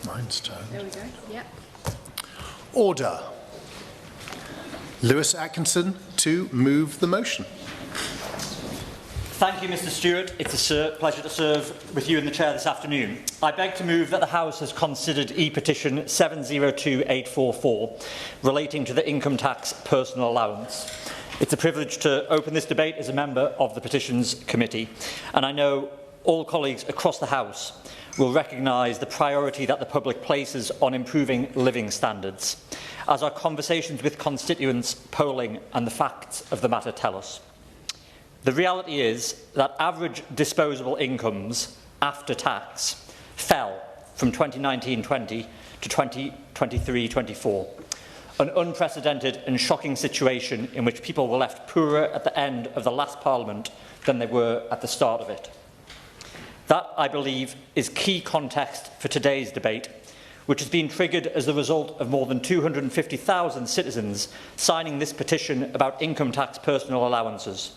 Mine's turned. There we go. Yep. Order. Lewis Atkinson to move the motion. Thank you, Mr Stewart. It's a pleasure to serve with you and the Chair this afternoon. I beg to move that the House has considered E-petition 702844 relating to the Income Tax Personal Allowance. It's a privilege to open this debate as a member of the Petitions Committee, and I know all colleagues across the House will recognise the priority that the public places on improving living standards, as our conversations with constituents, polling and the facts of the matter tell us. The reality is that average disposable incomes after tax fell from 2019-20 to 2023-24, an unprecedented and shocking situation in which people were left poorer at the end of the last Parliament than they were at the start of it. That, I believe, is key context for today's debate, which has been triggered as the result of more than 250,000 citizens signing this petition about income tax personal allowances,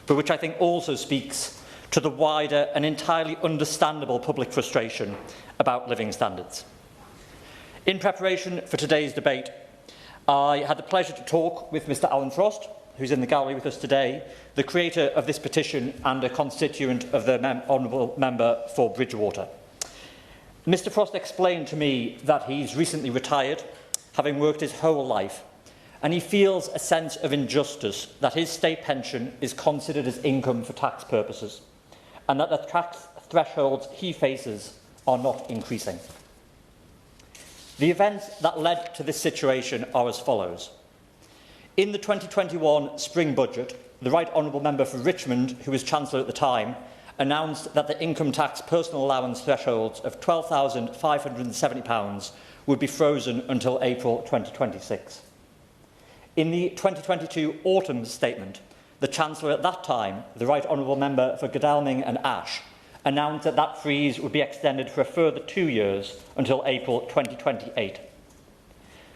but which I think also speaks to the wider and entirely understandable public frustration about living standards. In preparation for today's debate, I had the pleasure to talk with Mr Alan Frost, who's in the gallery with us today, the creator of this petition and a constituent of the Honourable Member for Bridgewater. Mr Frost explained to me that he's recently retired, having worked his whole life, and he feels a sense of injustice that his state pension is considered as income for tax purposes, and that the tax thresholds he faces are not increasing. The events that led to this situation are as follows. In the 2021 spring budget, the Right Honourable Member for Richmond, who was Chancellor at the time, announced that the income tax personal allowance thresholds of £12,570 would be frozen until April 2026. In the 2022 autumn statement, the Chancellor at that time, the Right Honourable Member for Godalming and Ash, announced that that freeze would be extended for a further 2 years until April 2028.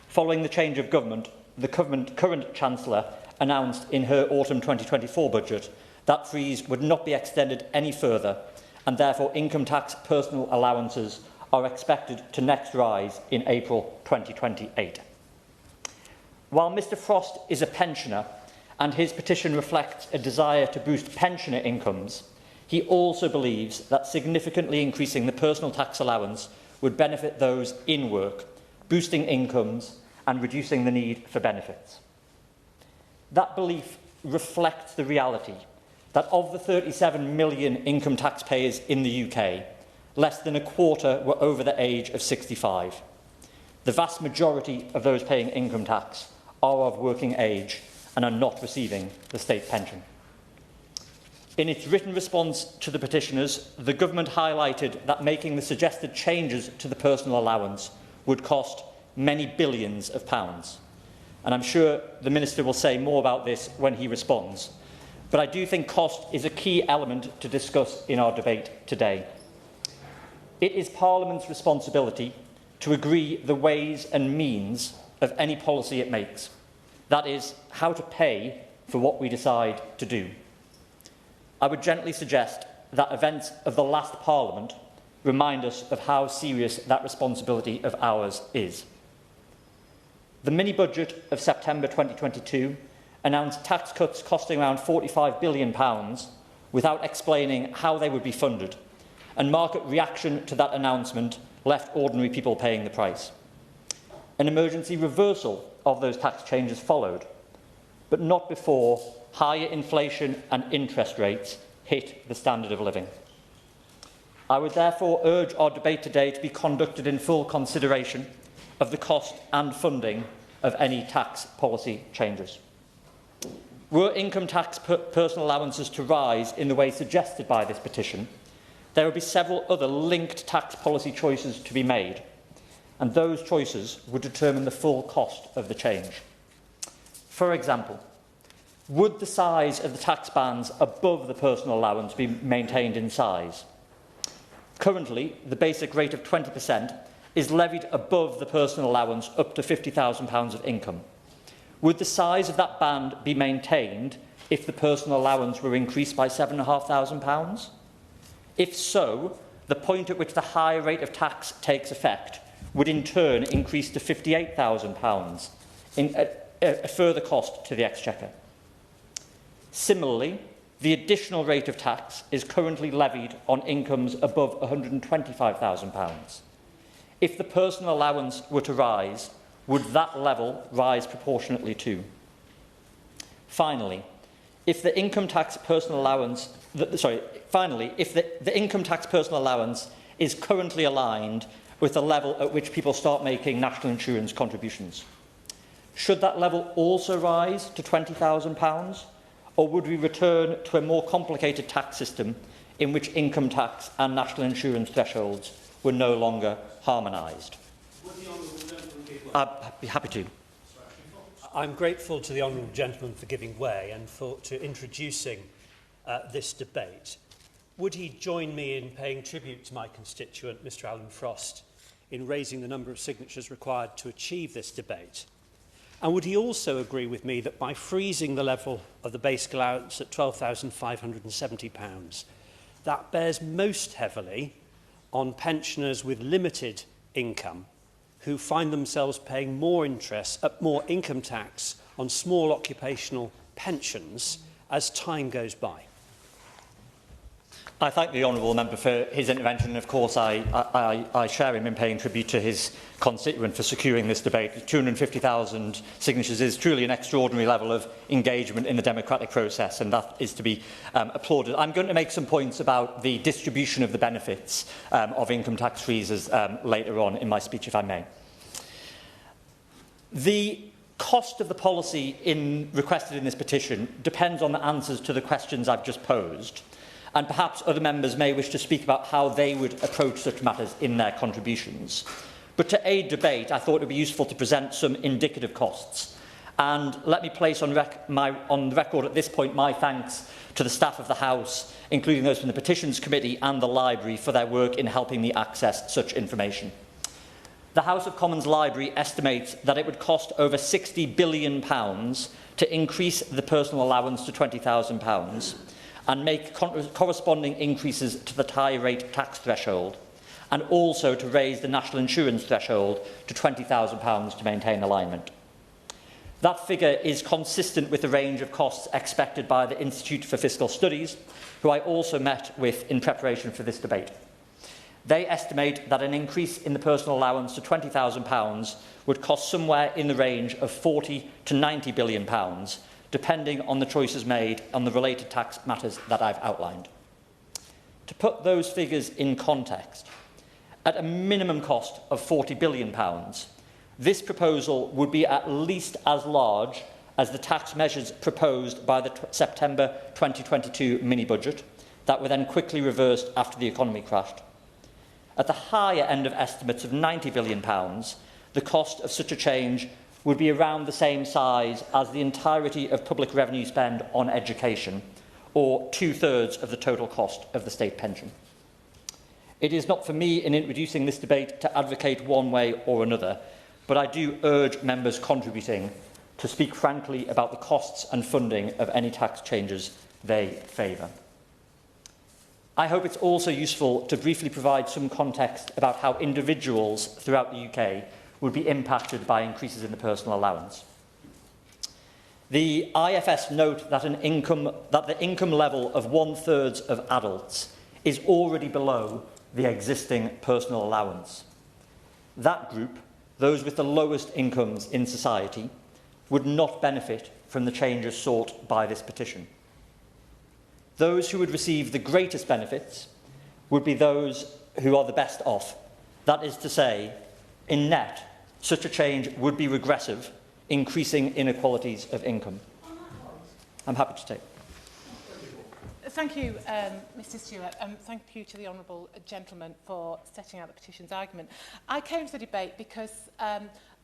Following the change of government, the current Chancellor announced in her autumn 2024 budget that freeze would not be extended any further, and therefore income tax personal allowances are expected to next rise in April 2028. While Mr Frost is a pensioner and his petition reflects a desire to boost pensioner incomes, he also believes that significantly increasing the personal tax allowance would benefit those in work, boosting incomes and reducing the need for benefits. That belief reflects the reality that of the 37 million income taxpayers in the UK, less than a quarter were over the age of 65. The vast majority of those paying income tax are of working age and are not receiving the state pension. In its written response to the petitioners, the government highlighted that making the suggested changes to the personal allowance would cost many billions of pounds. And I'm sure the Minister will say more about this when he responds. But I do think cost is a key element to discuss in our debate today. It is Parliament's responsibility to agree the ways and means of any policy it makes. That is, how to pay for what we decide to do. I would gently suggest that events of the last Parliament remind us of how serious that responsibility of ours is. The mini-budget of September 2022 announced tax cuts costing around £45 billion without explaining how they would be funded, and market reaction to that announcement left ordinary people paying the price. An emergency reversal of those tax changes followed, but not before higher inflation and interest rates hit the standard of living. I would therefore urge our debate today to be conducted in full consideration of the cost and funding of any tax policy changes. Were income tax personal allowances to rise in the way suggested by this petition, there would be several other linked tax policy choices to be made, and those choices would determine the full cost of the change. For example, would the size of the tax bands above the personal allowance be maintained in size? Currently, the basic rate of 20% is levied above the personal allowance up to £50,000 of income. Would the size of that band be maintained if the personal allowance were increased by £7,500? If so, the point at which the higher rate of tax takes effect would in turn increase to £58,000, in a further cost to the Exchequer. Similarly, the additional rate of tax is currently levied on incomes above £125,000. If the personal allowance were to rise, would that level rise proportionately too? Finally, if the income tax personal allowance, if the income tax personal allowance is currently aligned with the level at which people start making national insurance contributions, should that level also rise to £20,000, or would we return to a more complicated tax system in which income tax and national insurance thresholds were no longer harmonised? I'd be happy to. I'm grateful to the honourable gentleman for giving way and for introducing this debate. Would he join me in paying tribute to my constituent, Mr Alan Frost, in raising the number of signatures required to achieve this debate? And would he also agree with me that by freezing the level of the basic allowance at £12,570, that bears most heavily on pensioners with limited income who find themselves paying more income tax on small occupational pensions as time goes by? I thank the honourable member for his intervention, and of course I share him in paying tribute to his constituent for securing this debate. 250,000 signatures is truly an extraordinary level of engagement in the democratic process, and that is to be applauded. I'm going to make some points about the distribution of the benefits of income tax freezes later on in my speech, if I may. The cost of the policy requested in this petition depends on the answers to the questions I've just posed, and perhaps other members may wish to speak about how they would approach such matters in their contributions. But to aid debate, I thought it would be useful to present some indicative costs. And let me place on the record at this point my thanks to the staff of the House, including those from the Petitions Committee and the Library, for their work in helping me access such information. The House of Commons Library estimates that it would cost over £60 billion to increase the personal allowance to £20,000 and make corresponding increases to the higher rate tax threshold, and also to raise the national insurance threshold to £20,000 to maintain alignment. That figure is consistent with the range of costs expected by the Institute for Fiscal Studies, who I also met with in preparation for this debate. They estimate that an increase in the personal allowance to £20,000 would cost somewhere in the range of £40 to £90 billion, depending on the choices made on the related tax matters that I've outlined. To put those figures in context, at a minimum cost of £40 billion, this proposal would be at least as large as the tax measures proposed by the September 2022 mini-budget that were then quickly reversed after the economy crashed. At the higher end of estimates of £90 billion, the cost of such a change would be around the same size as the entirety of public revenue spend on education, or 2/3 of the total cost of the state pension. It is not for me in introducing this debate to advocate one way or another, but I do urge members contributing to speak frankly about the costs and funding of any tax changes they favour. I hope it's also useful to briefly provide some context about how individuals throughout the UK would be impacted by increases in the personal allowance. The IFS note that the income level of 1/3 of adults is already below the existing personal allowance. That group, those with the lowest incomes in society, would not benefit from the changes sought by this petition. Those who would receive the greatest benefits would be those who are the best off. That is to say, in net, such a change would be regressive, increasing inequalities of income. I'm happy to take. Thank you, Mr Stewart, and thank you to the honourable gentleman for setting out the petition's argument. I came to the debate because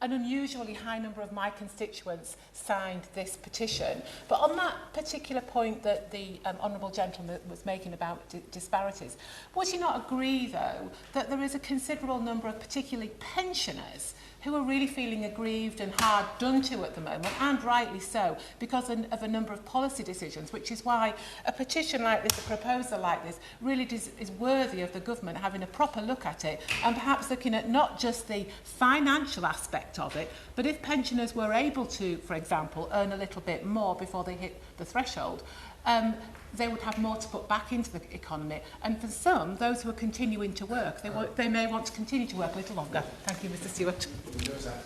an unusually high number of my constituents signed this petition. But on that particular point that the honourable gentleman was making about disparities, would you not agree, though, that there is a considerable number of particularly pensioners who are really feeling aggrieved and hard done to at the moment, and rightly so, because of a number of policy decisions, which is why a petition like this, a proposal like this, really is worthy of the government having a proper look at it, and perhaps looking at not just the financial aspect of it, but if pensioners were able to, for example, earn a little bit more before they hit the threshold, they would have more to put back into the economy. And for some, those who are continuing to work, they may want to continue to work a little longer. Thank you, Mr Stewart.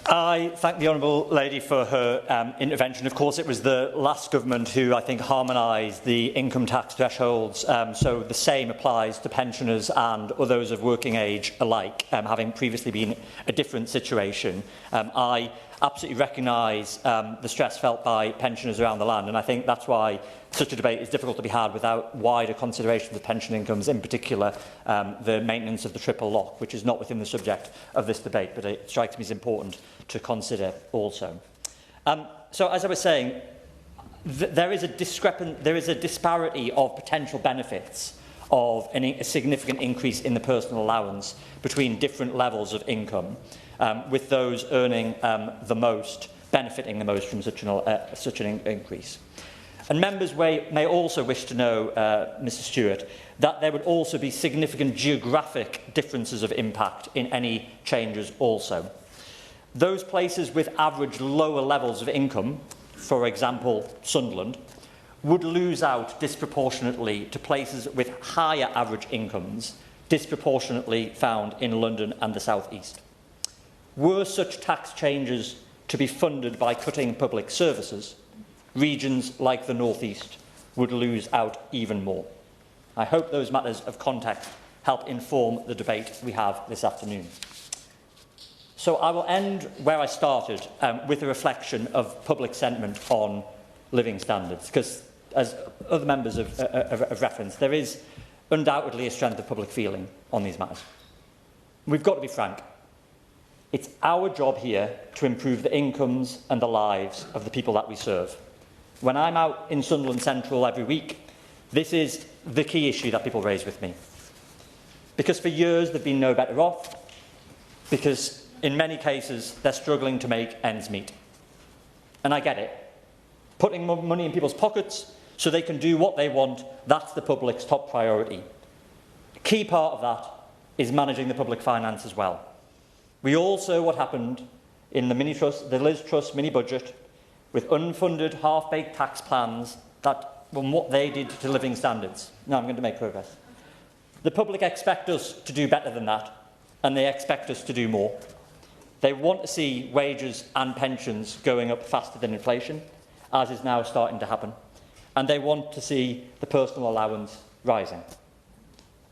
I thank the Honourable Lady for her intervention. Of course, it was the last government who, I think, harmonised the income tax thresholds, so the same applies to pensioners and others of working age alike, having previously been a different situation. I absolutely recognise the stress felt by pensioners around the land, and I think that's why such a debate is difficult to be had without wider consideration of pension incomes, in particular the maintenance of the triple lock, which is not within the subject of this debate, but it strikes me as important to consider also. So, as I was saying, there is a disparity of potential benefits of a significant increase in the personal allowance between different levels of income, with those earning the most, benefiting the most from such an increase. And members may also wish to know, Mr Stewart, that there would also be significant geographic differences of impact in any changes also. Those places with average lower levels of income, for example Sunderland, would lose out disproportionately to places with higher average incomes, disproportionately found in London and the South East. Were such tax changes to be funded by cutting public services, regions like the North East would lose out even more. I hope those matters of context help inform the debate we have this afternoon. So I will end where I started, with a reflection of public sentiment on living standards, because as other members have referenced, there is undoubtedly a strength of public feeling on these matters. We've got to be frank. It's our job here to improve the incomes and the lives of the people that we serve. When I'm out in Sunderland Central every week, this is the key issue that people raise with me. Because for years they've been no better off, because in many cases they're struggling to make ends meet. And I get it. Putting more money in people's pockets so they can do what they want, that's the public's top priority. A key part of that is managing the public finance as well. We all saw what happened in the Liz Truss mini-budget, with unfunded, half-baked tax plans that were what they did to living standards. Now I'm going to make progress. The public expect us to do better than that, and they expect us to do more. They want to see wages and pensions going up faster than inflation, as is now starting to happen, and they want to see the personal allowance rising.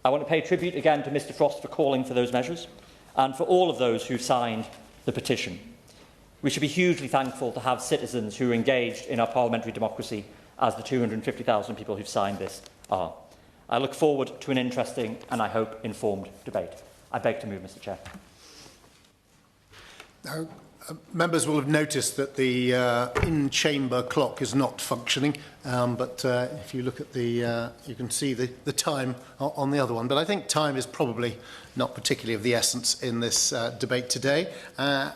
I want to pay tribute again to Mr Frost for calling for those measures, and for all of those who signed the petition. We should be hugely thankful to have citizens who are engaged in our parliamentary democracy, as the 250,000 people who've signed this are. I look forward to an interesting and, I hope, informed debate. I beg to move, Mr Chair. Now, members will have noticed that the in-chamber clock is not functioning, but if you look at the, you can see the time on the other one. But I think time is probably not particularly of the essence in this debate today. And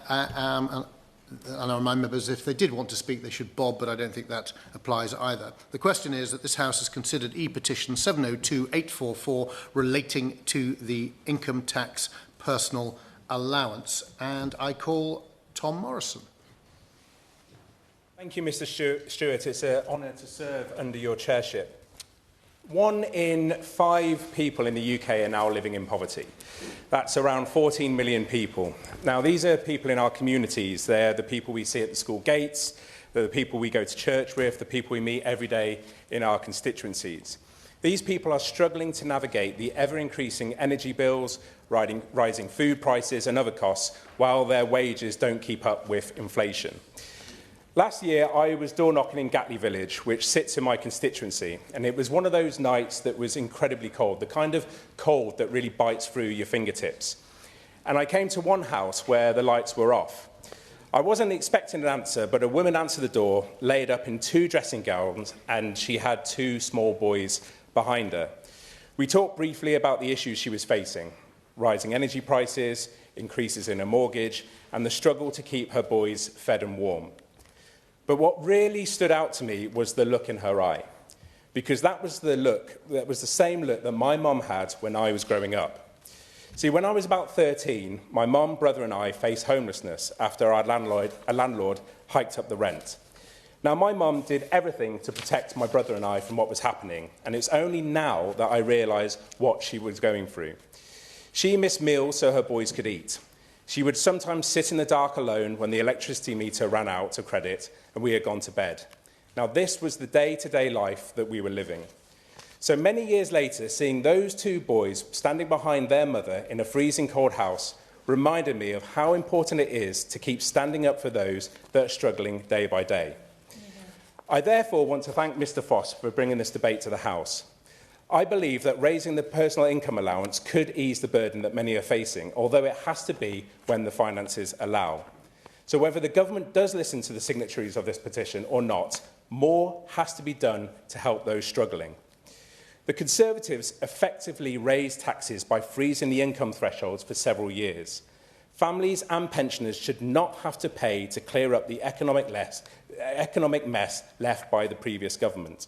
I remind members, if they did want to speak, they should bob, but I don't think that applies either. The question is that this House has considered E-petition 702-844 relating to the Income Tax Personal Allowance. And I call Tom Morrison. Thank you, Mr Stewart. It's an honour to serve under your chairship. 1 in 5 people in the UK are now living in poverty. That's around 14 million people. Now, these are people in our communities. They're the people we see at the school gates, they're the people we go to church with, the people we meet every day in our constituencies. These people are struggling to navigate the ever-increasing energy bills, rising food prices and other costs, while their wages don't keep up with inflation. Last year, I was door-knocking in Gatley Village, which sits in my constituency, and it was one of those nights that was incredibly cold, the kind of cold that really bites through your fingertips. And I came to one house where the lights were off. I wasn't expecting an answer, but a woman answered the door, laid up in 2 dressing gowns, and she had 2 small boys behind her. We talked briefly about the issues she was facing: rising energy prices, increases in her mortgage, and the struggle to keep her boys fed and warm. But what really stood out to me was the look in her eye, because that was the same look that my mum had when I was growing up. See, when I was about 13, my mum, brother and I faced homelessness after our landlord hiked up the rent. Now, my mum did everything to protect my brother and I from what was happening, and it's only now that I realise what she was going through. She missed meals so her boys could eat. She would sometimes sit in the dark alone when the electricity meter ran out of credit and we had gone to bed. Now, this was the day-to-day life that we were living. So many years later, seeing those 2 boys standing behind their mother in a freezing cold house reminded me of how important it is to keep standing up for those that are struggling day by day. I therefore want to thank Mr Frost for bringing this debate to the House. I believe that raising the personal income allowance could ease the burden that many are facing, although it has to be when the finances allow. So whether the government does listen to the signatories of this petition or not, more has to be done to help those struggling. The Conservatives effectively raised taxes by freezing the income thresholds for several years. Families and pensioners should not have to pay to clear up the economic mess left by the previous government.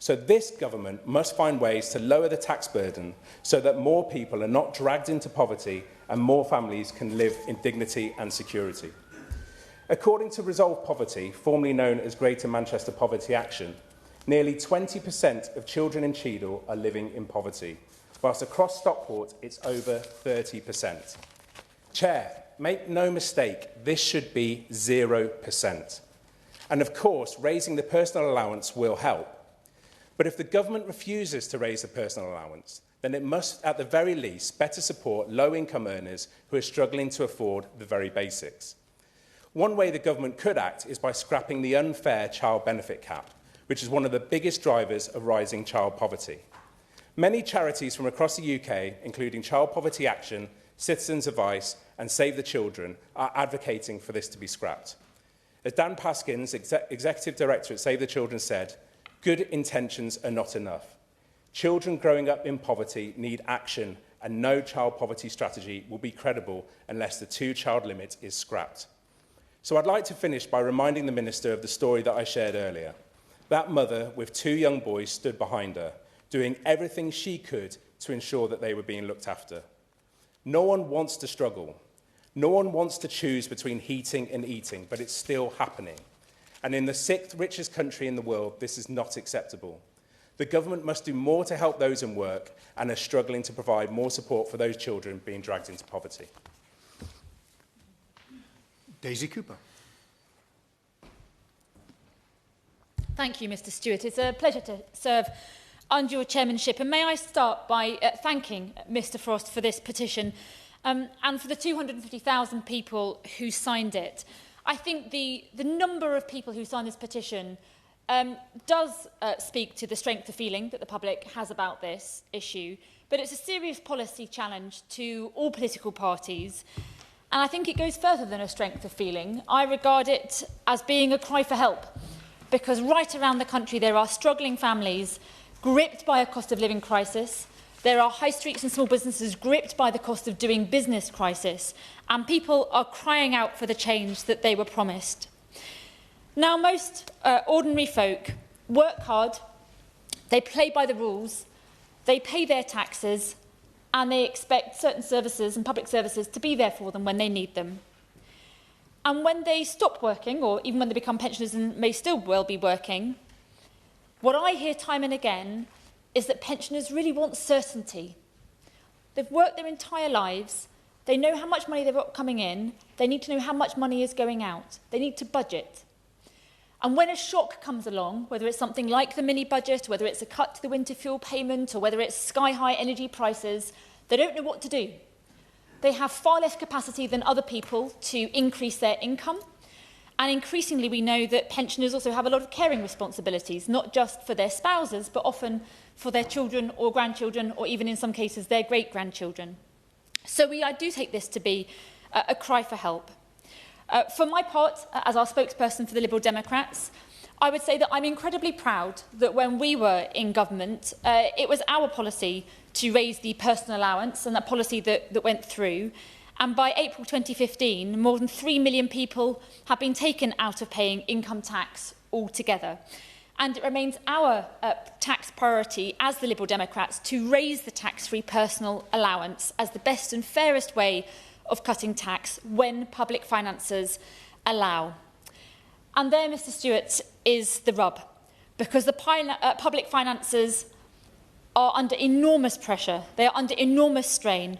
So this government must find ways to lower the tax burden so that more people are not dragged into poverty and more families can live in dignity and security. According to Resolve Poverty, formerly known as Greater Manchester Poverty Action, nearly 20% of children in Cheadle are living in poverty, whilst across Stockport it's over 30%. Chair, make no mistake, this should be 0%. And of course, raising the personal allowance will help. But if the government refuses to raise the personal allowance, then it must, at the very least, better support low-income earners who are struggling to afford the very basics. One way the government could act is by scrapping the unfair child benefit cap, which is one of the biggest drivers of rising child poverty. Many charities from across the UK, including Child Poverty Action, Citizens Advice and Save the Children, are advocating for this to be scrapped. As Dan Paskins, Executive Director at Save the Children, said, "Good intentions are not enough. Children growing up in poverty need action, and no child poverty strategy will be credible unless the 2-child limit is scrapped." So I'd like to finish by reminding the Minister of the story that I shared earlier. That mother with 2 young boys stood behind her, doing everything she could to ensure that they were being looked after. No one wants to struggle. No one wants to choose between heating and eating, but it's still happening. And in the 6th richest country in the world, this is not acceptable. The government must do more to help those in work and are struggling to provide more support for those children being dragged into poverty. Daisy Cooper. Thank you, Mr Stewart. It's a pleasure to serve under your chairmanship. And may I start by thanking Mr Frost for this petition and for the 250,000 people who signed it. I think the number of people who signed this petition does speak to the strength of feeling that the public has about this issue, but it's a serious policy challenge to all political parties. And I think it goes further than a strength of feeling. I regard it as being a cry for help, because right around the country there are struggling families gripped by a cost of living crisis. There are high streets and small businesses gripped by the cost of doing business crisis, and people are crying out for the change that they were promised. Now, most ordinary folk work hard, they play by the rules, they pay their taxes, and they expect certain services and public services to be there for them when they need them. And when they stop working, or even when they become pensioners and may still well be working, what I hear time and again is that pensioners really want certainty. They've worked their entire lives, they know how much money they've got coming in, they need to know how much money is going out, they need to budget. And when a shock comes along, whether it's something like the mini-budget, whether it's a cut to the winter fuel payment, or whether it's sky-high energy prices, they don't know what to do. They have far less capacity than other people to increase their income. And increasingly, we know that pensioners also have a lot of caring responsibilities, not just for their spouses, but often for their children or grandchildren, or even in some cases, their great-grandchildren. So I do take this to be a cry for help. For my part, as our spokesperson for the Liberal Democrats, I would say that I'm incredibly proud that when we were in government, it was our policy to raise the personal allowance, and that policy that went through. And by April 2015, more than 3 million people have been taken out of paying income tax altogether. And it remains our tax priority as the Liberal Democrats to raise the tax-free personal allowance as the best and fairest way of cutting tax when public finances allow. And there, Mr Stewart, is the rub, because the public finances are under enormous pressure, they are under enormous strain,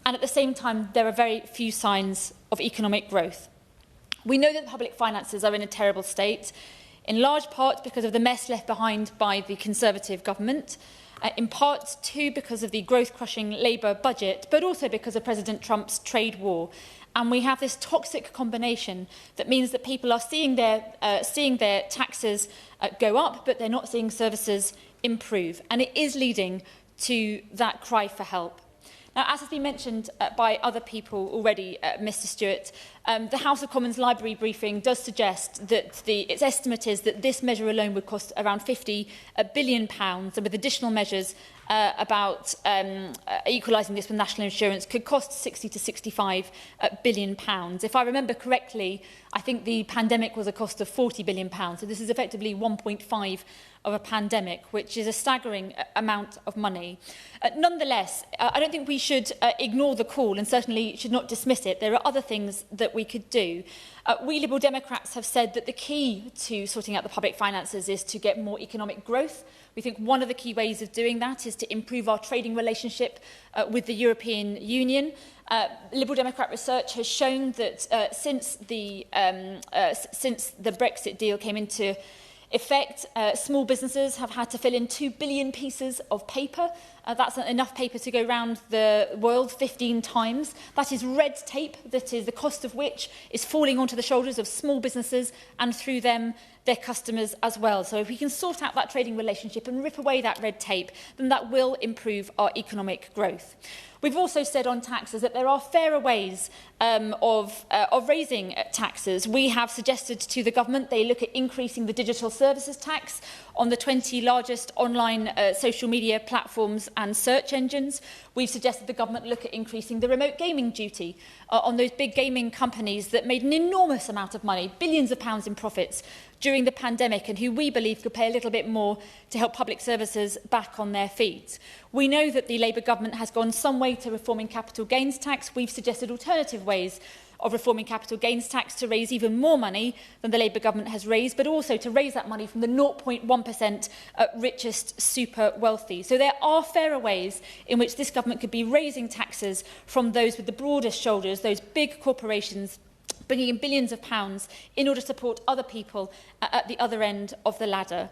and at the same time there are very few signs of economic growth. We know that the public finances are in a terrible state, in large part because of the mess left behind by the Conservative government, in part too because of the growth-crushing Labour budget, but also because of President Trump's trade war. And we have this toxic combination that means that people are seeing their taxes go up, but they're not seeing services improve. And it is leading to that cry for help. Now, as has been mentioned by other people already, Mr Stewart, the House of Commons Library briefing does suggest that its estimate is that this measure alone would cost around £50 billion, and with additional measures about equalising this with national insurance could cost £60 to £65 billion. If I remember correctly, I think the pandemic was a cost of £40 billion, so this is effectively 1.5 of a pandemic, which is a staggering amount of money. Nonetheless, I don't think we should ignore the call and certainly should not dismiss it. There are other things that we could do. We Liberal Democrats have said that the key to sorting out the public finances is to get more economic growth. We think one of the key ways of doing that is to improve our trading relationship with the European Union. Liberal Democrat research has shown that since the Brexit deal came into effect, small businesses have had to fill in 2 billion pieces of paper. That's enough paper to go around the world 15 times. That is red tape, that is the cost of which is falling onto the shoulders of small businesses and through them their customers as well. So if we can sort out that trading relationship and rip away that red tape, then that will improve our economic growth. We've also said on taxes that there are fairer ways of raising taxes. We have suggested to the government they look at increasing the digital services tax on the 20 largest online social media platforms and search engines. We've suggested the government look at increasing the remote gaming duty on those big gaming companies that made an enormous amount of money, billions of pounds in profits, during the pandemic, and who we believe could pay a little bit more to help public services back on their feet. We know that the Labour government has gone some way to reforming capital gains tax. We've suggested alternative ways of reforming capital gains tax to raise even more money than the Labour government has raised, but also to raise that money from the 0.1% richest super wealthy. So there are fairer ways in which this government could be raising taxes from those with the broadest shoulders, those big corporations, bringing in billions of pounds in order to support other people at the other end of the ladder.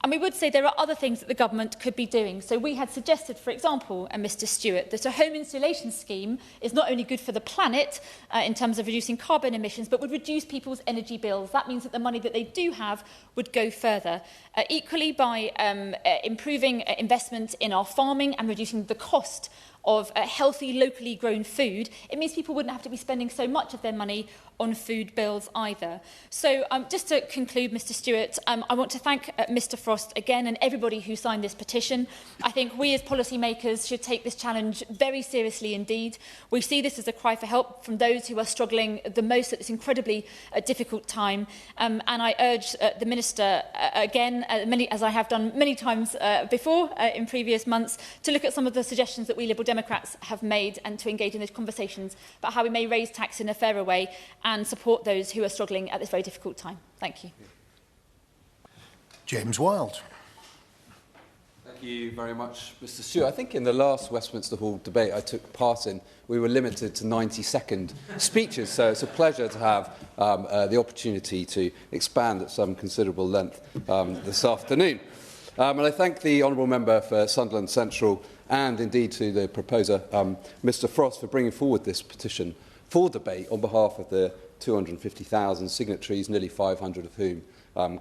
And we would say there are other things that the government could be doing. So we had suggested, for example, Mr Stewart, that a home insulation scheme is not only good for the planet in terms of reducing carbon emissions, but would reduce people's energy bills. That means that the money that they do have would go further. Equally, by improving investment in our farming and reducing the cost of healthy, locally grown food, it means people wouldn't have to be spending so much of their money on food bills either. So just to conclude, Mr Stewart, I want to thank Mr Frost again and everybody who signed this petition. I think we as policymakers should take this challenge very seriously indeed. We see this as a cry for help from those who are struggling the most at this incredibly difficult time. And I urge the Minister again, as I have done many times before in previous months, to look at some of the suggestions that we Liberal Democrats have made and to engage in those conversations about how we may raise tax in a fairer way and support those who are struggling at this very difficult time. Thank you. James Wilde. Thank you very much, Mr Stewart. I think in the last Westminster Hall debate I took part in, we were limited to 90-second speeches, so it's a pleasure to have the opportunity to expand at some considerable length this afternoon. And I thank the Honourable Member for Sunderland Central and indeed to the proposer, Mr Frost, for bringing forward this petition for debate on behalf of the 250,000 signatories, nearly 500 of whom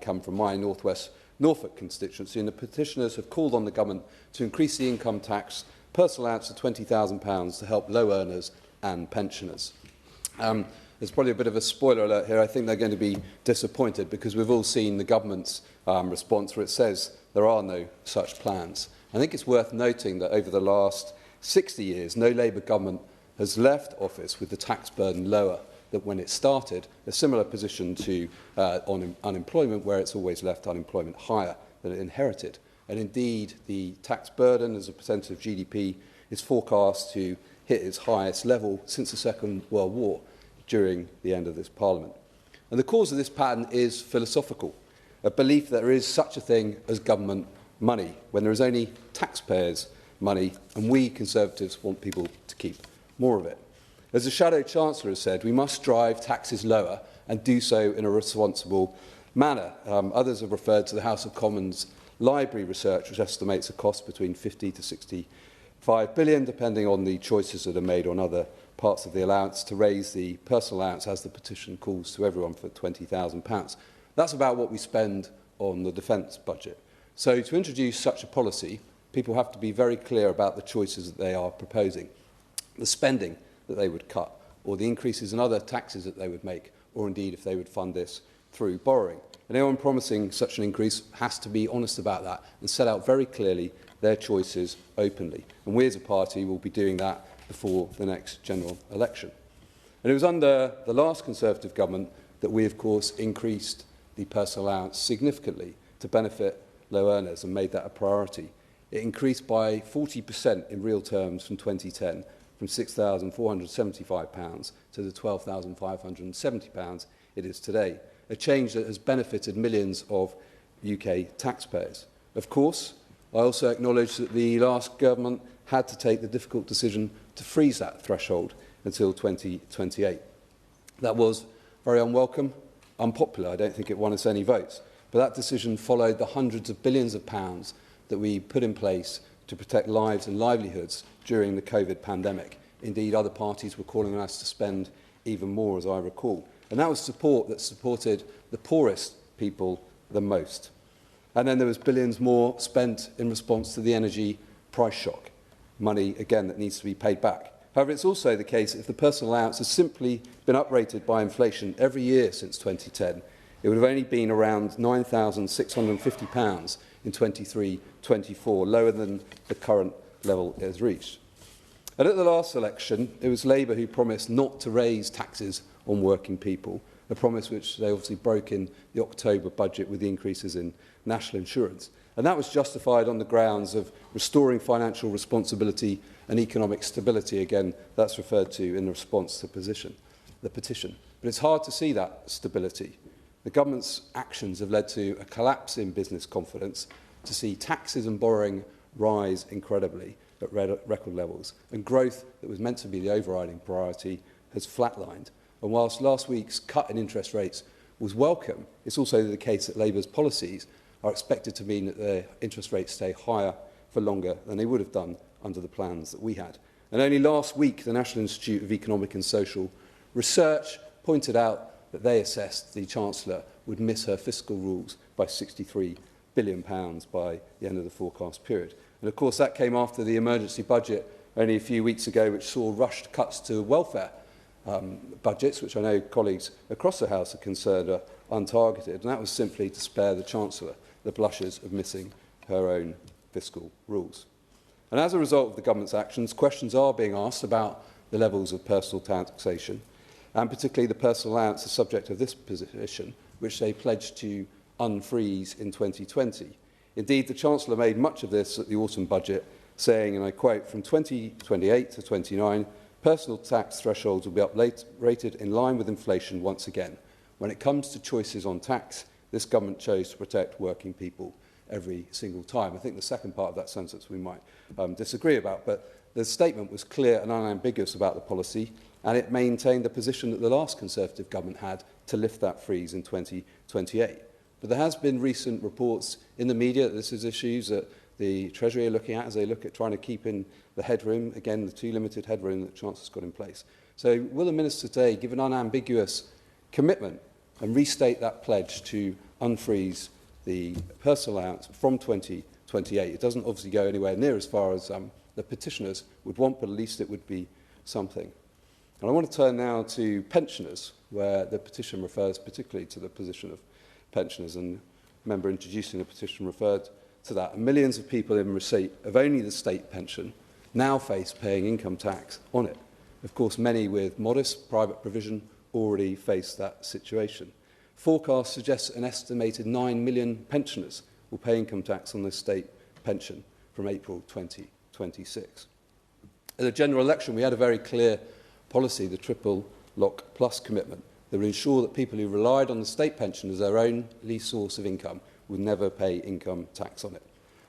come from my North West Norfolk constituency. And the petitioners have called on the government to increase the income tax personal allowance to £20,000 to help low earners and pensioners. there's probably a bit of a spoiler alert here. I think they're going to be disappointed because we've all seen the government's response where it says there are no such plans. I think it's worth noting that over the last 60 years, no Labour government has left office with the tax burden lower than when it started, a similar position to on unemployment, where it's always left unemployment higher than it inherited. And indeed, the tax burden as a percentage of GDP is forecast to hit its highest level since the Second World War during the end of this Parliament. And the cause of this pattern is philosophical, a belief that there is such a thing as government money, when there is only taxpayers' money, and we Conservatives want people to keep more of it. As the Shadow Chancellor has said, we must drive taxes lower and do so in a responsible manner. Others have referred to the House of Commons library research, which estimates a cost between 50 to 65 billion, depending on the choices that are made on other parts of the allowance, to raise the personal allowance, as the petition calls to everyone, for £20,000. That's about what we spend on the defence budget. So to introduce such a policy, people have to be very clear about the choices that they are proposing, the spending that they would cut, or the increases in other taxes that they would make, or indeed if they would fund this through borrowing. And anyone promising such an increase has to be honest about that and set out very clearly their choices openly. And we as a party will be doing that before the next general election. And it was under the last Conservative government that we, of course, increased the personal allowance significantly to benefit low earners and made that a priority. It increased by 40% in real terms from 2010, from £6,475 to the £12,570 it is today, a change that has benefited millions of UK taxpayers. Of course, I also acknowledge that the last government had to take the difficult decision to freeze that threshold until 2028. That was very unwelcome, unpopular. I don't think it won us any votes. But that decision followed the hundreds of billions of pounds that we put in place to protect lives and livelihoods during the COVID pandemic. Indeed, other parties were calling on us to spend even more, as I recall. And that was support that supported the poorest people the most. And then there was billions more spent in response to the energy price shock. Money, again, that needs to be paid back. However, it's also the case that if the personal allowance has simply been uprated by inflation every year since 2010, it would have only been around £9,650 in 23-24, lower than the current level it has reached. And at the last election, it was Labour who promised not to raise taxes on working people, a promise which they obviously broke in the October budget with the increases in national insurance. And that was justified on the grounds of restoring financial responsibility and economic stability. Again, that's referred to in the response to the petition. But it's hard to see that stability. The government's actions have led to a collapse in business confidence, to see taxes and borrowing rise incredibly at record levels, and growth that was meant to be the overriding priority has flatlined. And whilst last week's cut in interest rates was welcome, it's also the case that Labour's policies are expected to mean that the interest rates stay higher for longer than they would have done under the plans that we had. And only last week, the National Institute of Economic and Social Research pointed out that they assessed the Chancellor would miss her fiscal rules by £63 billion by the end of the forecast period. And of course, that came after the emergency budget only a few weeks ago, which saw rushed cuts to welfare budgets, which I know colleagues across the House are concerned are untargeted. And that was simply to spare the Chancellor the blushes of missing her own fiscal rules. And as a result of the government's actions, questions are being asked about the levels of personal taxation, and particularly the personal allowance, the subject of this position, which they pledged to unfreeze in 2020. Indeed, the Chancellor made much of this at the autumn budget, saying, and I quote, "From 2028 to 29, personal tax thresholds will be uprated in line with inflation once again. When it comes to choices on tax, this government chose to protect working people every single time." I think the second part of that sentence we might disagree about, but the statement was clear and unambiguous about the policy, and it maintained the position that the last Conservative government had to lift that freeze in 2028. But there has been recent reports in the media that this is issues that the Treasury are looking at as they look at trying to keep in the headroom, again, the too limited headroom that the Chancellor's got in place. So will the Minister today give an unambiguous commitment and restate that pledge to unfreeze the personal allowance from 2028? It doesn't obviously go anywhere near as far as the petitioners would want, but at least it would be something. And I want to turn now to pensioners, where the petition refers particularly to the position of pensioners, and the member introducing the petition referred to that. And millions of people in receipt of only the state pension now face paying income tax on it. Of course, many with modest private provision already face that situation. Forecasts suggest an estimated 9 million pensioners will pay income tax on their state pension from April 2026. At the general election, we had a very clear policy, the Triple Lock Plus commitment, that would ensure that people who relied on the state pension as their only source of income would never pay income tax on it.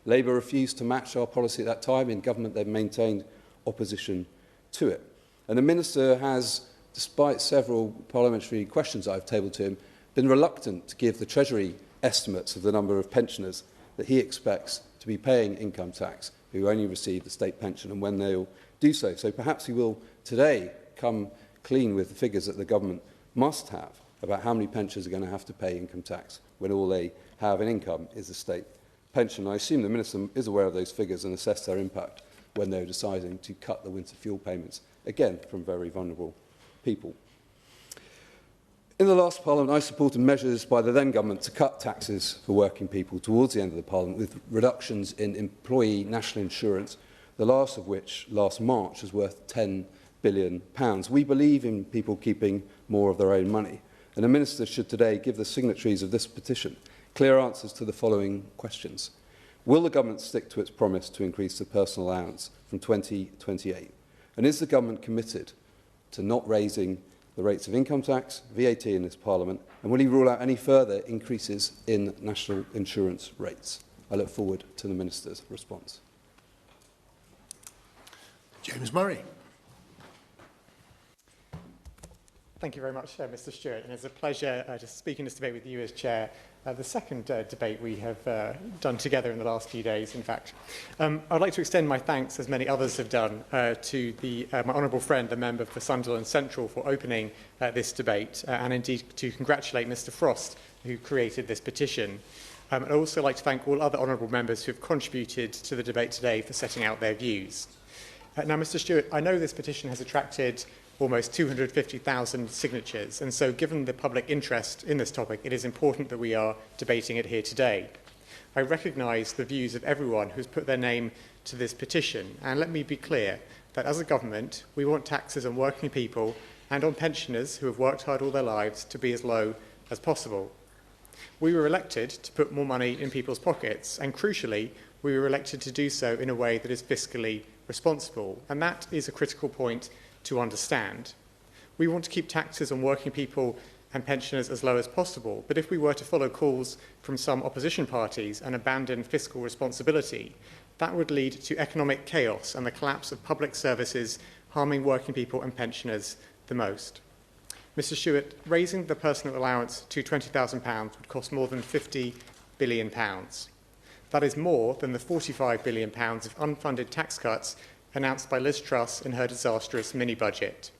Labour refused to match our policy at that time. In government, they've maintained opposition to it. And the Minister has, despite several parliamentary questions I've tabled to him, been reluctant to give the Treasury estimates of the number of pensioners that he expects to be paying income tax who only receive the state pension and when they will do so. So perhaps he will today come clean with the figures that the government must have about how many pensioners are going to have to pay income tax when all they have in income is the state pension. I assume the Minister is aware of those figures and assessed their impact when they were deciding to cut the winter fuel payments, again, from very vulnerable people. In the last Parliament, I supported measures by the then government to cut taxes for working people towards the end of the Parliament, with reductions in employee national insurance, the last of which, last March, was worth £10 billion. We believe in people keeping more of their own money, and the Minister should today give the signatories of this petition clear answers to the following questions. Will the government stick to its promise to increase the personal allowance from 2028? And is the government committed to not raising the rates of income tax, VAT in this Parliament, and will he rule out any further increases in national insurance rates? I look forward to the Minister's response. James Murray. Thank you very much, Mr. Stewart, and it's a pleasure to speak in this debate with you as Chair. The second debate we have done together in the last few days, in fact. I'd like to extend my thanks, as many others have done, to my honourable friend, the member for Sunderland Central, for opening this debate, and indeed to congratulate Mr Frost, who created this petition. I'd also like to thank all other honourable members who have contributed to the debate today for setting out their views. Now, Mr Stewart, I know this petition has attracted almost 250,000 signatures, and so given the public interest in this topic, it is important that we are debating it here today. I recognise the views of everyone who's put their name to this petition, and let me be clear that as a government, we want taxes on working people and on pensioners who have worked hard all their lives to be as low as possible. We were elected to put more money in people's pockets, and crucially, we were elected to do so in a way that is fiscally responsible, and that is a critical point to understand. We want to keep taxes on working people and pensioners as low as possible, but if we were to follow calls from some opposition parties and abandon fiscal responsibility, that would lead to economic chaos and the collapse of public services, harming working people and pensioners the most. Mr Stewart, raising the personal allowance to £20,000 would cost more than £50 billion. That is more than the £45 billion of unfunded tax cuts announced by Liz Truss in her disastrous mini-budget.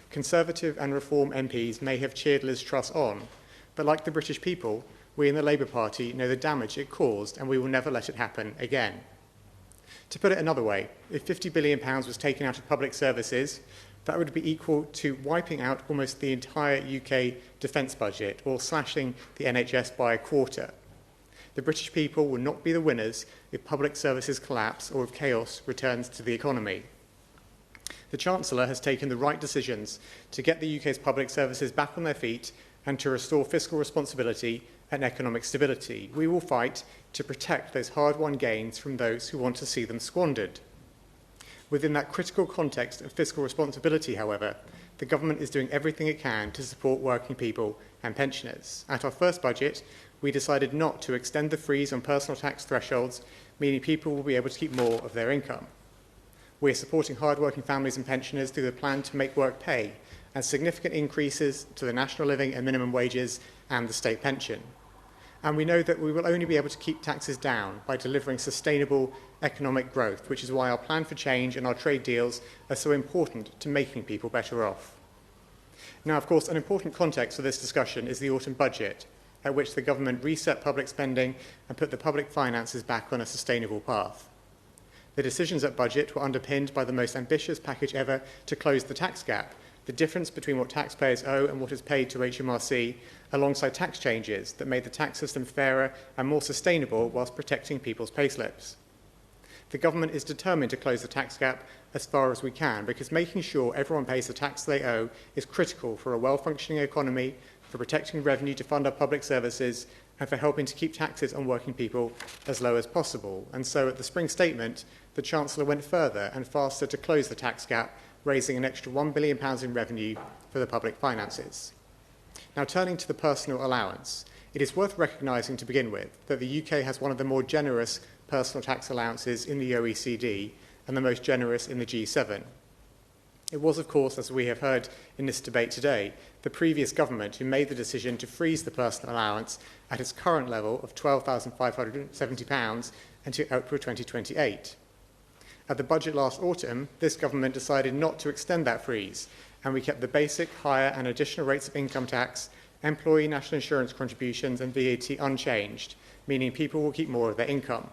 Conservative and Reform MPs may have cheered Liz Truss on, but like the British people, we in the Labour Party know the damage it caused, and we will never let it happen again. To put it another way, if £50 billion was taken out of public services, that would be equal to wiping out almost the entire UK defence budget, or slashing the NHS by a quarter. The British people will not be the winners if public services collapse or if chaos returns to the economy. The Chancellor has taken the right decisions to get the UK's public services back on their feet and to restore fiscal responsibility and economic stability. We will fight to protect those hard-won gains from those who want to see them squandered. Within that critical context of fiscal responsibility, however, the government is doing everything it can to support working people and pensioners. At our first budget, we decided not to extend the freeze on personal tax thresholds, meaning people will be able to keep more of their income. We are supporting hard-working families and pensioners through the plan to make work pay and significant increases to the national living and minimum wages and the state pension. And we know that we will only be able to keep taxes down by delivering sustainable economic growth, which is why our plan for change and our trade deals are so important to making people better off. Now, of course, an important context for this discussion is the autumn budget, at which the government reset public spending and put the public finances back on a sustainable path. The decisions at budget were underpinned by the most ambitious package ever to close the tax gap, the difference between what taxpayers owe and what is paid to HMRC, alongside tax changes that made the tax system fairer and more sustainable whilst protecting people's payslips. The government is determined to close the tax gap as far as we can, because making sure everyone pays the tax they owe is critical for a well-functioning economy, for protecting revenue to fund our public services, and for helping to keep taxes on working people as low as possible. And so at the spring statement, the Chancellor went further and faster to close the tax gap, raising an extra £1 billion in revenue for the public finances. Now, turning to the personal allowance, it is worth recognising to begin with that the UK has one of the more generous personal tax allowances in the OECD and the most generous in the G7. It was, of course, as we have heard in this debate today, the previous government who made the decision to freeze the personal allowance at its current level of £12,570 until April 2028. At the budget last autumn, this government decided not to extend that freeze, and we kept the basic, higher and additional rates of income tax, employee national insurance contributions and VAT unchanged, meaning people will keep more of their income.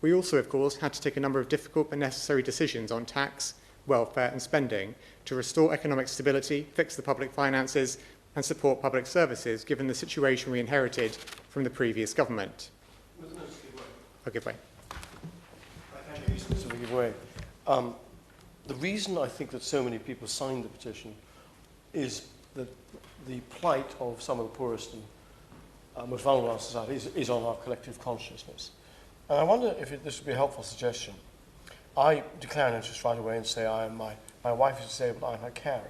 We also, of course, had to take a number of difficult but necessary decisions on tax, welfare and spending to restore economic stability, fix the public finances and support public services, given the situation we inherited from the previous government. I'll give way. The reason I think that so many people signed the petition is that the plight of some of the poorest and most vulnerable in our society is on our collective consciousness. And I wonder if this would be a helpful suggestion. I declare an interest right away and say my wife is disabled, I'm her carer.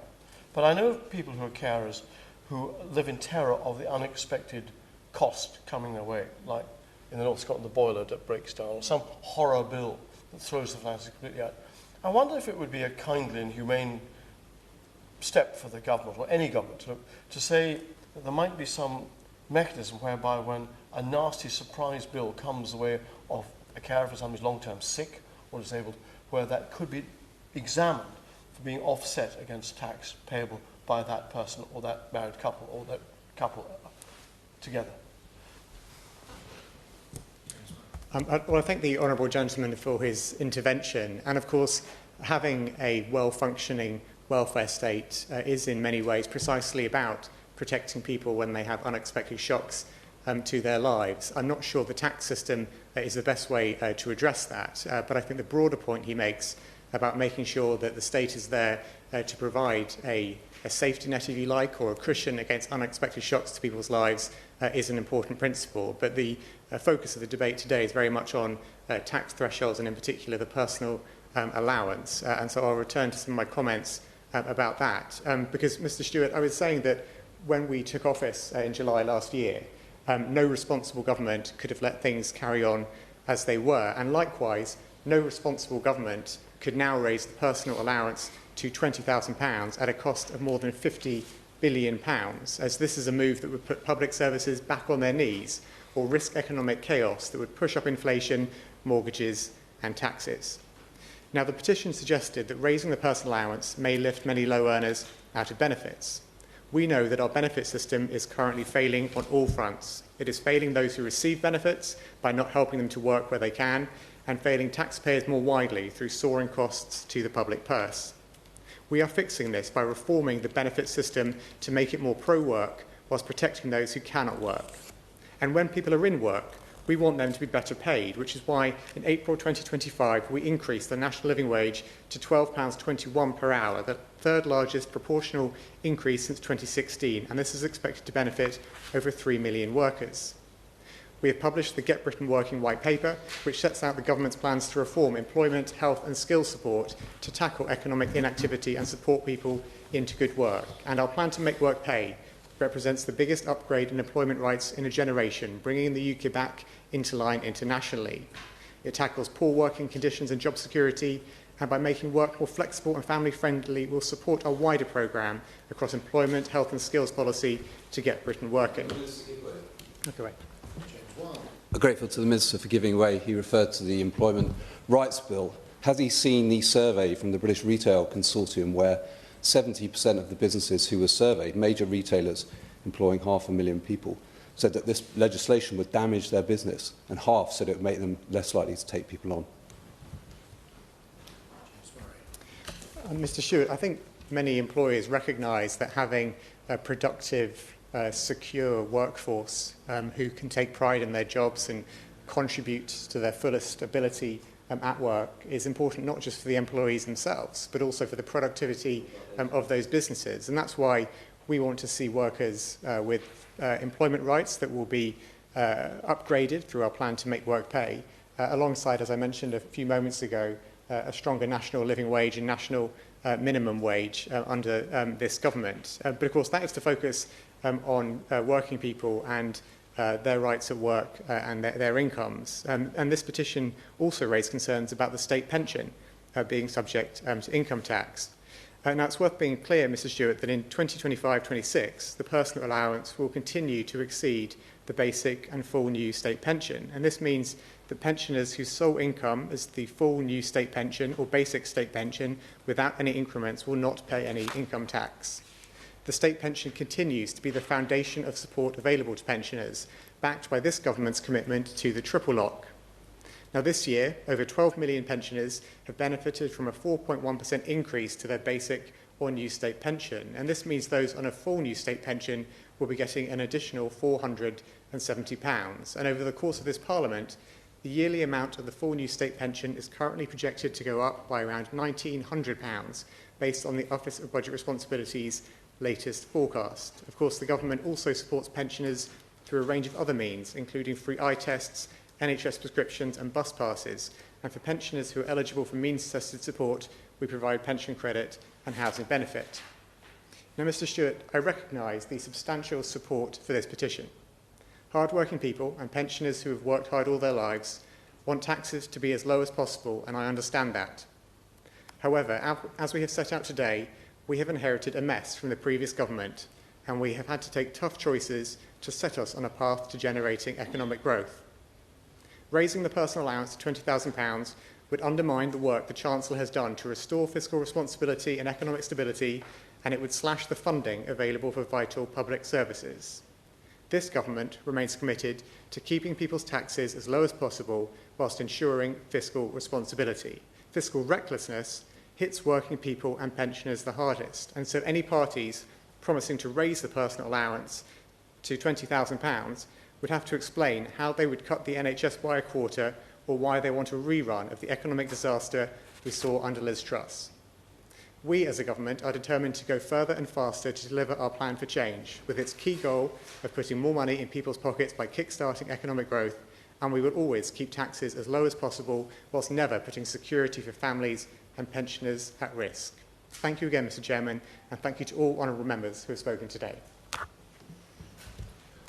But I know of people who are carers who live in terror of the unexpected cost coming their way, like in the North of Scotland, the boiler that breaks down, or some horror bill that throws the finances completely out. I wonder if it would be a kindly and humane step for the government, or any government, to say that there might be some mechanism whereby when a nasty surprise bill comes the way of a carer for someone who's long-term sick or disabled, where that could be examined for being offset against tax payable by that person or that married couple or that couple together. Well, I thank the Honourable Gentleman for his intervention. And of course, having a well-functioning welfare state is in many ways precisely about protecting people when they have unexpected shocks to their lives. I'm not sure the tax system is the best way to address that, but I think the broader point he makes about making sure that the state is there to provide a safety net, if you like, or a cushion against unexpected shocks to people's lives is an important principle. But the focus of the debate today is very much on tax thresholds and in particular the personal allowance. And so I'll return to some of my comments about that. Because, Mr. Stewart, I was saying that when we took office in July last year, no responsible government could have let things carry on as they were. And likewise, no responsible government could now raise the personal allowance to £20,000 at a cost of more than £50 billion, as this is a move that would put public services back on their knees or risk economic chaos that would push up inflation, mortgages and taxes. Now, the petition suggested that raising the personal allowance may lift many low earners out of benefits. We know that our benefit system is currently failing on all fronts. It is failing those who receive benefits by not helping them to work where they can, and failing taxpayers more widely through soaring costs to the public purse. We are fixing this by reforming the benefit system to make it more pro-work whilst protecting those who cannot work. And when people are in work, we want them to be better paid, which is why in April 2025 we increased the national living wage to £12.21 per hour, the third largest proportional increase since 2016, and this is expected to benefit over 3 million workers. We have published the Get Britain Working White Paper, which sets out the government's plans to reform employment, health and skills support to tackle economic inactivity and support people into good work. And our plan to make work pay represents the biggest upgrade in employment rights in a generation, bringing the UK back into line internationally. It tackles poor working conditions and job security, and by making work more flexible and family-friendly, will support a wider programme across employment, health and skills policy to get Britain working. Okay. Grateful to the Minister for giving way. He referred to the Employment Rights Bill. Has he seen the survey from the British Retail Consortium where 70% of the businesses who were surveyed, major retailers employing 500,000 people, said that this legislation would damage their business, and half said it would make them less likely to take people on? Mr. Stewart, I think many employers recognise that having a productive, secure workforce who can take pride in their jobs and contribute to their fullest ability at work is important not just for the employees themselves, but also for the productivity of those businesses. And that's why we want to see workers with employment rights that will be upgraded through our plan to make work pay, alongside, as I mentioned a few moments ago, a stronger national living wage and national minimum wage under this government. But of course, that is to focus on working people and their rights at work and their incomes. And this petition also raised concerns about the state pension being subject to income tax. Now, it's worth being clear, Mr. Stewart, that in 2025-26, the personal allowance will continue to exceed the basic and full new state pension. And this means that pensioners whose sole income is the full new state pension or basic state pension without any increments will not pay any income tax. The state pension continues to be the foundation of support available to pensioners, backed by this government's commitment to the triple lock. Now, this year, over 12 million pensioners have benefited from a 4.1% increase to their basic or new state pension, and this means those on a full new state pension will be getting an additional £470. And over the course of this Parliament, the yearly amount of the full new state pension is currently projected to go up by around £1,900, based on the Office of Budget Responsibility's latest forecast. Of course, the government also supports pensioners through a range of other means, including free eye tests, NHS prescriptions and bus passes. And for pensioners who are eligible for means-tested support, we provide pension credit and housing benefit. Now, Mr. Stewart, I recognise the substantial support for this petition. Hard-working people and pensioners who have worked hard all their lives want taxes to be as low as possible, and I understand that. However, as we have set out today, we have inherited a mess from the previous government, and we have had to take tough choices to set us on a path to generating economic growth. Raising the personal allowance to £20,000 would undermine the work the Chancellor has done to restore fiscal responsibility and economic stability, and it would slash the funding available for vital public services. This government remains committed to keeping people's taxes as low as possible whilst ensuring fiscal responsibility. Fiscal recklessness hits working people and pensioners the hardest, and so any parties promising to raise the personal allowance to £20,000 would have to explain how they would cut the NHS by a quarter or why they want a rerun of the economic disaster we saw under Liz Truss. We as a government are determined to go further and faster to deliver our plan for change, with its key goal of putting more money in people's pockets by kick-starting economic growth, and we will always keep taxes as low as possible whilst never putting security for families and pensioners at risk. Thank you again, Mr. Chairman, and thank you to all honourable members who have spoken today.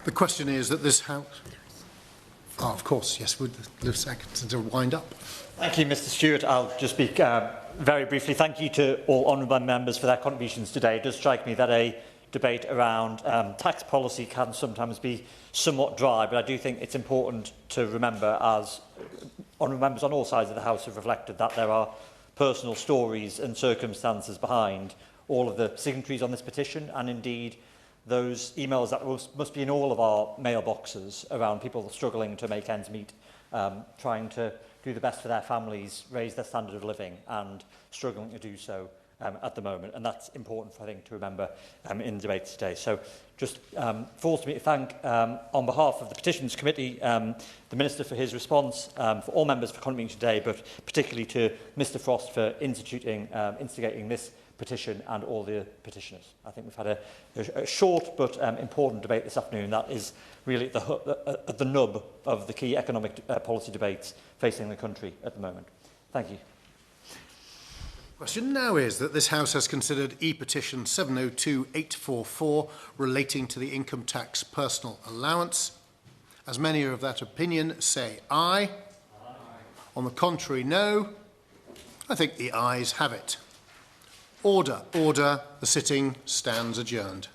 The question is that this House... Oh, of course, yes, would Lewis Atkinson to wind up. Thank you, Mr. Stewart. I'll just speak very briefly. Thank you to all honourable members for their contributions today. It does strike me that a debate around tax policy can sometimes be somewhat dry, but I do think it's important to remember, as honourable members on all sides of the House have reflected, that there are personal stories and circumstances behind all of the signatories on this petition, and indeed those emails that must be in all of our mailboxes around people struggling to make ends meet, trying to do the best for their families, raise their standard of living, and struggling to do so at the moment. And that's important, I think, to remember in the debate today. So just falls to me to thank, on behalf of the Petitions Committee, the Minister for his response, for all members for contributing today, but particularly to Mr Frost for instigating this petition and all the petitioners. I think we've had a short but important debate this afternoon that is really at the nub of the key economic policy debates facing the country at the moment. Thank you. Question now is that this House has considered E-petition 702-844 relating to the Income Tax Personal Allowance. As many are of that opinion, say aye. Aye. On the contrary, no. I think the ayes have it. Order, order. The sitting stands adjourned.